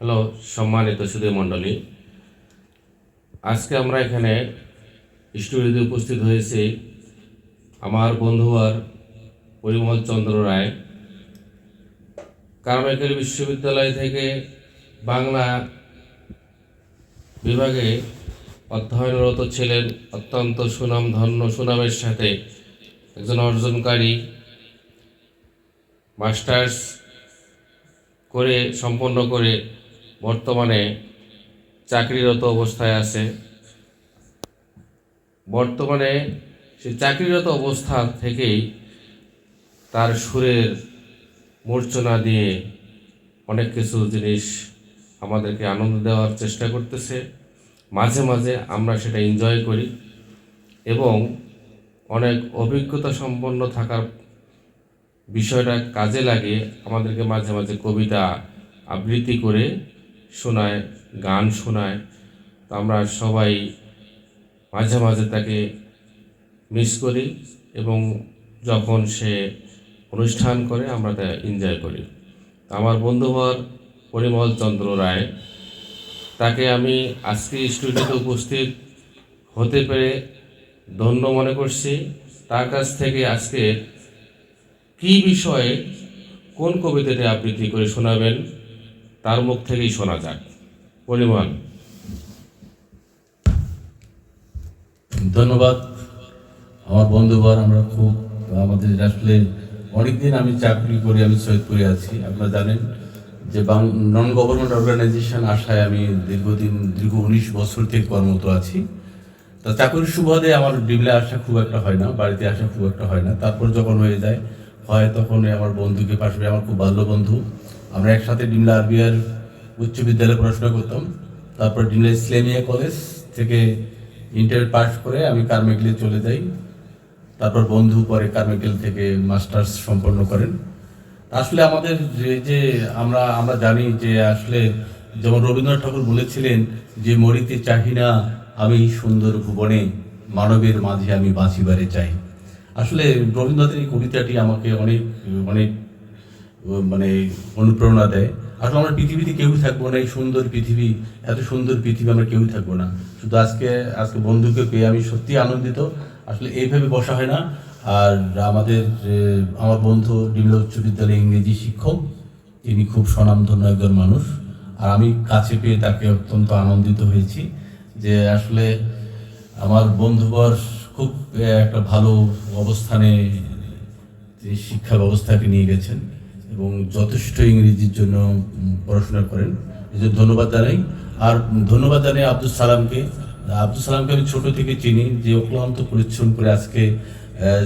Hello, সম্মানিত সুধী মণ্ডলী, আজকে আমরা এখানে স্টুডিওতে উপস্থিত হয়েছি আমার বন্ধুবার পরিমল চন্দ্র রায়। কারমাইকেল বিশ্ববিদ্যালয় থেকে বাংলা বিভাগে অধ্যয়নরত ছিলেন। অত্যন্ত সুনামের সাথে একজন অর্জনকারী, মাস্টার্স সম্পন্ন করে বর্তমানে চাকরিরত অবস্থায় আছে। বর্তমানে সে চাকরিরত অবস্থা থেকেই তার সুরের মূর্ছনা দিয়ে অনেক কিছু জিনিস আমাদেরকে আনন্দ দেওয়ার চেষ্টা করতেছে। মাঝে মাঝে আমরা সেটা এনজয় করি এবং অনেক অভিজ্ঞতা সম্পন্ন থাকার বিষয়টা কাজে লাগিয়ে আমাদেরকে মাঝে মাঝে কবিতা আবৃত্তি করে শোনায়, গান শোনায়। তো আমরা সবাই মাঝে মাঝে তাকে মিস করি এবং যখন সে অনুষ্ঠান করে আমরা তা এনজয় করি। আমার বন্ধুবর পরিমল চন্দ্র রায়, তাকে আমি আজকে স্টুডিওতে উপস্থিত হতে পেরে ধন্য মনে করছি। তার কাছ থেকে আজকে কি বিষয়ে কোন কবিতাটি আবৃত্তি করে শোনাবেন তার মুখ থেকেই শোনা যাক। পরিমল। ধন্যবাদ আমার বন্ধুবার। আমাদের আসলে অনেকদিন আমি চাকরি করি, আমি সৈয়দপুরে আছি। আপনারা জানেন যে নন গভর্নমেন্ট অর্গানাইজেশন আশায় আমি দীর্ঘ 19 বছর থেকে কর্মরত আছি। তা চাকরির সুবাদে আমার ডিমলে আসা খুব একটা হয় না, বাড়িতে আসা খুব একটা হয় না। তারপর যখন হয়ে যায় তখন আমার বন্ধুকে পাশে, আমার খুব ভালো বন্ধু, আমরা একসাথে ডিমলা আরবিআর উচ্চ বিদ্যালয়ে পড়াশোনা করতাম। তারপর ডিমলা ইসলামিয়া কলেজ থেকে ইন্টার পাস করে আমি কারমাইকেলে চলে যাই। তারপর বন্ধু পরে কারমাইকেল থেকে মাস্টার্স সম্পন্ন করেন। আসলে আমাদের যে আমরা জানি যে আসলে যেমন রবীন্দ্রনাথ ঠাকুর বলেছিলেন যে মরিতে চাহি না আমি সুন্দর ভুবনে, মানবের মাঝে আমি বাঁচিবারে চাই। আসলে রবীন্দ্রনাথের এই কবিতাটি আমাকে অনেক অনেক মানে অনুপ্রেরণা দেয়। আসলে আমরা পৃথিবীতে কেউই থাকবো না, এই সুন্দর পৃথিবী, এত সুন্দর পৃথিবী আমরা কেউই থাকবো না। শুধু আজকে বন্ধুকে পেয়ে আমি সত্যি আনন্দিত। আসলে এইভাবে বসা হয় না। আর আমার বন্ধু ডিমলা উচ্চ বিদ্যালয়ে ইংরেজি শিক্ষক, তিনি খুব স্বনামধন্য একজন মানুষ। আর আমি কাছে পেয়ে তাকে অত্যন্ত আনন্দিত হয়েছি যে আসলে আমার বন্ধুবর খুব একটা ভালো অবস্থানে শিক্ষা ব্যবস্থাকে নিয়ে গেছেন এবং যথেষ্ট ইংরেজির জন্য পড়াশোনা করেন। এই জন্য ধন্যবাদ জানাই। আর ধন্যবাদ জানাই আব্দুল সালামকে আমি ছোট থেকে চিনি, যে অক্লান্ত পরিশ্রম করে আজকে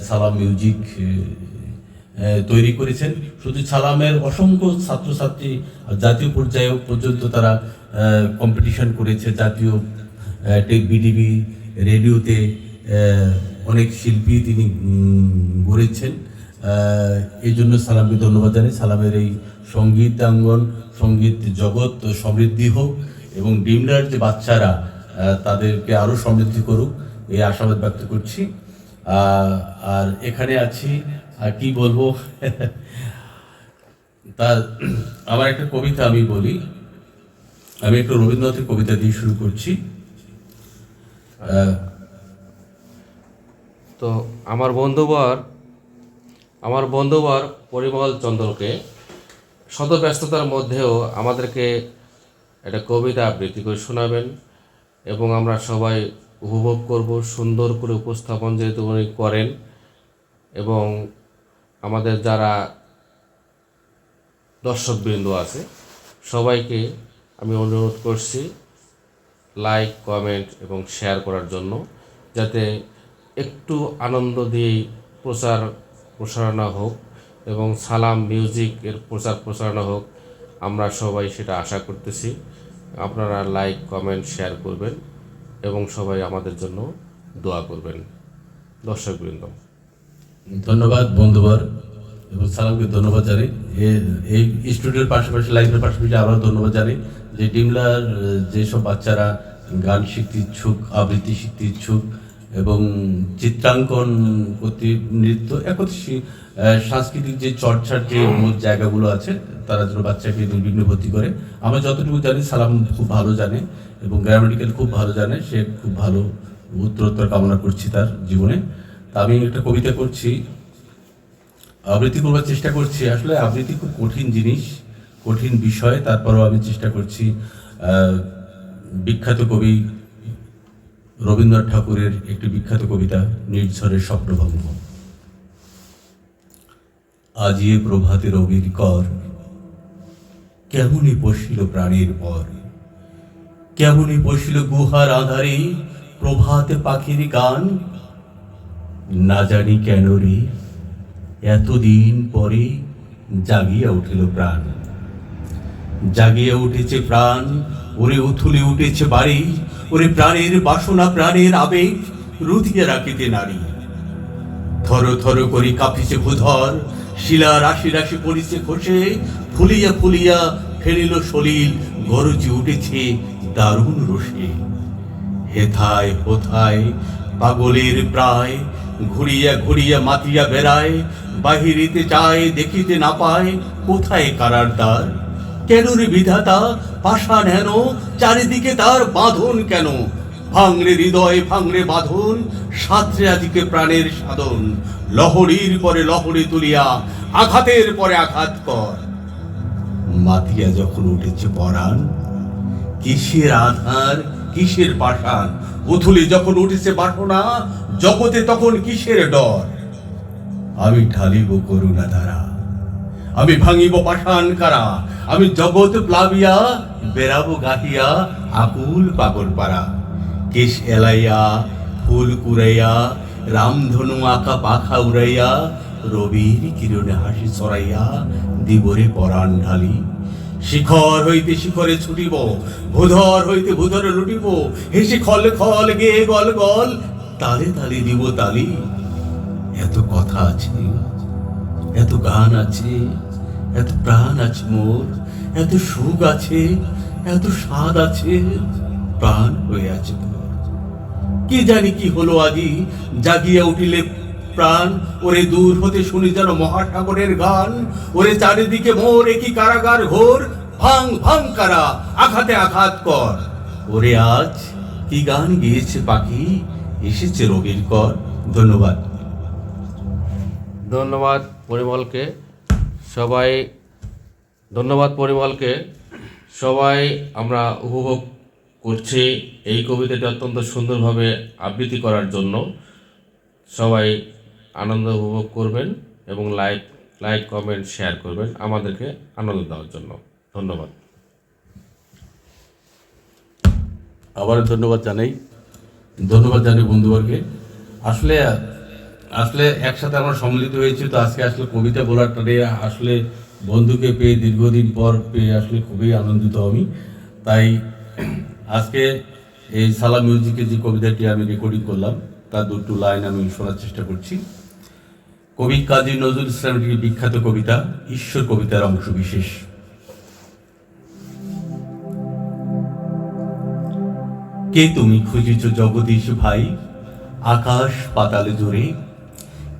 সালাম মিউজিক তৈরি করেছেন। শুধু সালামের অসংখ্য ছাত্রছাত্রী জাতীয় পর্যায়ে পর্যন্ত তারা কম্পিটিশন করেছে। জাতীয় বিডিবি রেডিওতে অনেক শিল্পী তিনি গড়েছেন। এই জন্য সালামকে ধন্যবাদ জানাই। সালামের এই সঙ্গীতাঙ্গন, সঙ্গীত জগৎ সমৃদ্ধি হোক এবং ডিমলার যে বাচ্চারা তাদেরকে আরও সমৃদ্ধি করুক, এই আশাবাদ ব্যক্ত করছি। আর এখানে আছি, আর কি বলবো তা আমার একটা কবিতা আমি বলি। আমি একটু রবীন্দ্রনাথের কবিতা দিয়ে শুরু করছি। তো আমার বন্ধুবর পরিমল চন্দ্রকে শত ব্যস্ততার মধ্যেও আমাদেরকে একটা কবিতা আবৃত্তি করে শোনাবেন এবং আমরা সবাই উপভোগ করব। সুন্দর করে উপস্থাপন যেহেতু উনি করেন, এবং আমাদের যারা দর্শকবৃন্দ আছে সবাইকে আমি অনুরোধ করছি লাইক, কমেন্ট এবং শেয়ার করার জন্য, যাতে একটু আনন্দ দিয়েই প্রচারণা হোক এবং সালাম মিউজিকের প্রচারণা হোক। আমরা সবাই সেটা আশা করতেছি। আপনারা লাইক, কমেন্ট, শেয়ার করবেন এবং সবাই আমাদের জন্য দোয়া করবেন। দর্শকবৃন্দ, ধন্যবাদ বন্ধুবার এবং সালামকে ধন্যবাদ জানাই। এই স্টুডিওর পাশাপাশি, লাইভের পাশাপাশি আরও ধন্যবাদ জানাই যে ডিমলার যেসব বাচ্চারা গান শিখতে ইচ্ছুক, আবৃত্তি শিখতে ইচ্ছুক, এবং চিত্রাঙ্কন করতে, নৃত্য সাংস্কৃতিক যে চর্চার যে মূল জায়গাগুলো আছে তারা যেন বাচ্চাকে নির্বিঘ্নে ভর্তি করে। আমরা যতটুকু জানি সালাম খুব ভালো জানে এবং গ্রামাটিক্যাল খুব ভালো জানে, সে খুব ভালো উত্তরোত্তর কামনা করছি তার জীবনে। তা আমি একটা কবিতা করছি, আবৃত্তি করবার চেষ্টা করছি। আসলে আবৃত্তি খুব কঠিন জিনিস, কঠিন বিষয়, তারপরেও আমি চেষ্টা করছি। বিখ্যাত কবি রবীন্দ্রনাথ ঠাকুরের একটি বিখ্যাত কবিতা নির্ঝরের স্বপ্নভঙ্গ। আজি এ প্রভাতে রবির কর, কেমনই বসিল প্রাণীর পর, কেমনই বসিল গুহার আধারে প্রভাতে পাখির গান। না জানি কেন রে এতদিন পরে জাগিয়া উঠিল প্রাণ, জাগিয়া উঠেছে প্রাণ, ওরে উথুলে উঠেছে বাড়ি, ওরে প্রাণের বাসনা প্রাণের আবেগ রুধিয়ে রাখিতে নারী। থর থর করি কাঁপিছে ভূধর, শিলা রাশি রাশি পড়িছে খসে, ফুলিয়া ফুলিয়া ফেলিল সলিল, গরজি উঠেছে দারুণ রোষে। হেথায় হোথায় পাগলের প্রায়, ঘুরিয়া ঘুরিয়া মাতিয়া বেড়ায়, বাহিরিতে চায় দেখিতে না পায় কোথায় কারার দ্বার। কেন রে বিধাতা পাষাণ হেন, চারিদিকে তার বাঁধন কেন? ভাঙরে হৃদয় ভাঙরে বাঁধন, সাঁতরে আজকে প্রাণের সাধন। লহরীর পরে লহরী তুলিয়া আঘাতের পরে আঘাত কর। মাতিয়া যখন উঠেছে পরাণ, কিসের আধার কিসের পাষাণ? উথুলি যখন উঠেছে বাসনা, জগতে তখন কিসের ডর? আমি ঢালিব করুণা ধারা, আমি ভাঙিব পাষাণ কারা, আমি জগৎ প্লাবিয়া বেড়াবো গাহিয়া আকুল পাগল পাড়া। কেশ এলাইয়া ফুল কুড়াইয়া, রামধনু আঁকা পাখা উড়াইয়া, রবির কিরণে হাসি ছড়াইয়া দিবরে পরাণ ঢালি। শিখর হইতে শিখরে ছুটিব, ভূধর হইতে ভূধরে লুটিব, হেসে খল খল গেয়ে গল গল, তালে তালে দিব তালি। এত কথা আছে, এত গান আছে, এত প্রাণ আছে মোর, এত সুখ আছে, এত স্বাদ আছে, প্রাণ হয়ে আছে তোর। কি জানি কি হলো আজি জাগিয়া উঠিলে প্রাণ, ওরে দূর হতে শুনি যেন মহাসাগরের গান। ওরে চারিদিকে মোর একই কারাগার ঘোর, ভাঙ ভাঙ কারা আঘাতে আঘাত কর। ওরে আজ কি গান গেয়েছে পাখি, এসেছে রবির কর। ধন্যবাদ। ধন্যবাদ পরিমলকে। সবাই ধন্যবাদ পরিমলকে। সবাই আমরা উপভোগ করছি এই কবিতাটি অত্যন্ত সুন্দরভাবে আবৃত্তি করার জন্য। সবাই আনন্দ উপভোগ করবেন এবং লাইক কমেন্ট শেয়ার করবেন আমাদেরকে আনন্দ দেওয়ার জন্য। ধন্যবাদ। আবার ধন্যবাদ জানাই বন্ধুবর্গকে। আসলে আসলে একসাথে আমরা সম্মিলিত হয়েছি, তো আজকে আসলে কবিতা বলার টানে আসলে বন্ধুকে পেয়ে দীর্ঘদিন পর পেয়ে আসলে খুবই আনন্দিত আমি। তাই আজকে এই সালাম মিউজিকে যে কবিতাটি আমি রেকর্ডিং করলাম তার দুটো লাইন আমি শোনার চেষ্টা করছি। কবি কাজী নজরুল ইসলামের একটি বিখ্যাত কবিতা, ঈশ্বর কবিতার অংশ বিশেষ। কে তুমি খুঁজেছ জগদীশ ভাই আকাশ পাতালে জুড়ে,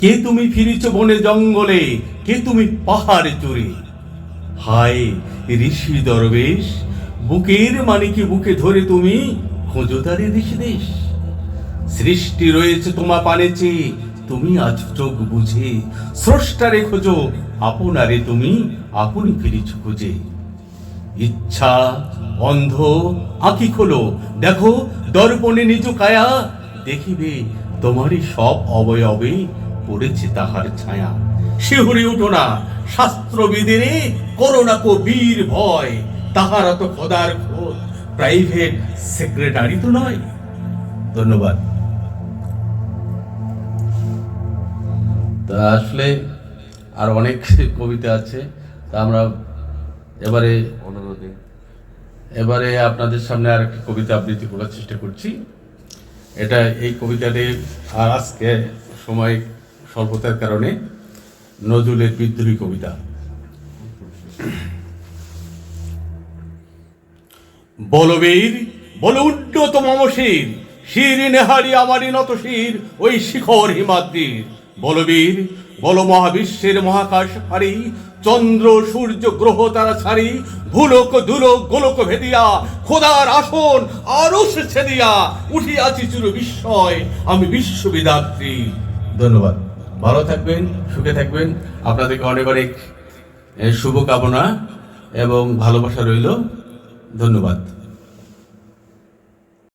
কে তুমি ফিরেছ বনে জঙ্গলে, কে তুমি পাহাড়ে চড়ে। হায় ঋষি দরবেশ, বুকের মানিকে বুকে ধরে তুমি খোঁজো তারে দেশ দেশ। সৃষ্টি রয়েছে তোমা পানে চেয়ে, তুমি আজ চোখ বুঝে স্রষ্টারে খোঁজো, আপনারে তুমি আপনি ফিরেছ খুঁজে। ইচ্ছা অন্ধ আঁখি খোলো, দেখো দর্পণে নিজ কায়া, দেখিবে তোমারই সব অবয়বে পড়েছে তাহার ছায়া। শিহরে উঠো না শাস্ত্রবিদেরে, করো না কো বীর ভয়, তাহারা তো খোদার খোদ, প্রাইভেট সেক্রেটারি তো নয়। ধন্যবাদ। তা আসলে আর অনেক কবিতা আছে, তা আমরা এবারে আপনাদের সামনে আর একটা কবিতা আবৃত্তি করার চেষ্টা করছি। এই কবিতাটি আর আজকে সময় স্বল্পতার কারণে নজরুলের বিদ্রোহী কবিতা। বলবীর বল উন্নত মমশির, শির নেহারি আমারই নত শির ওই শিখর হিমাদ্রির। বলবীর বল মহাবিশ্বের মহাকাশ হারি, চন্দ্র সূর্য গ্রহ তারা ছাড়ি, ভুলোক দুলোক গোলক ভেদিয়া খোদার আসন আরশ ছেদিয়া উঠিয়াছি চির বিস্ময় আমি বিশ্ববিদাত্রী। ধন্যবাদ। ভালো থাকবেন, সুখে থাকবেন। আপনাদেরকে অনেক অনেক শুভকামনা এবং ভালোবাসা রইল। ধন্যবাদ।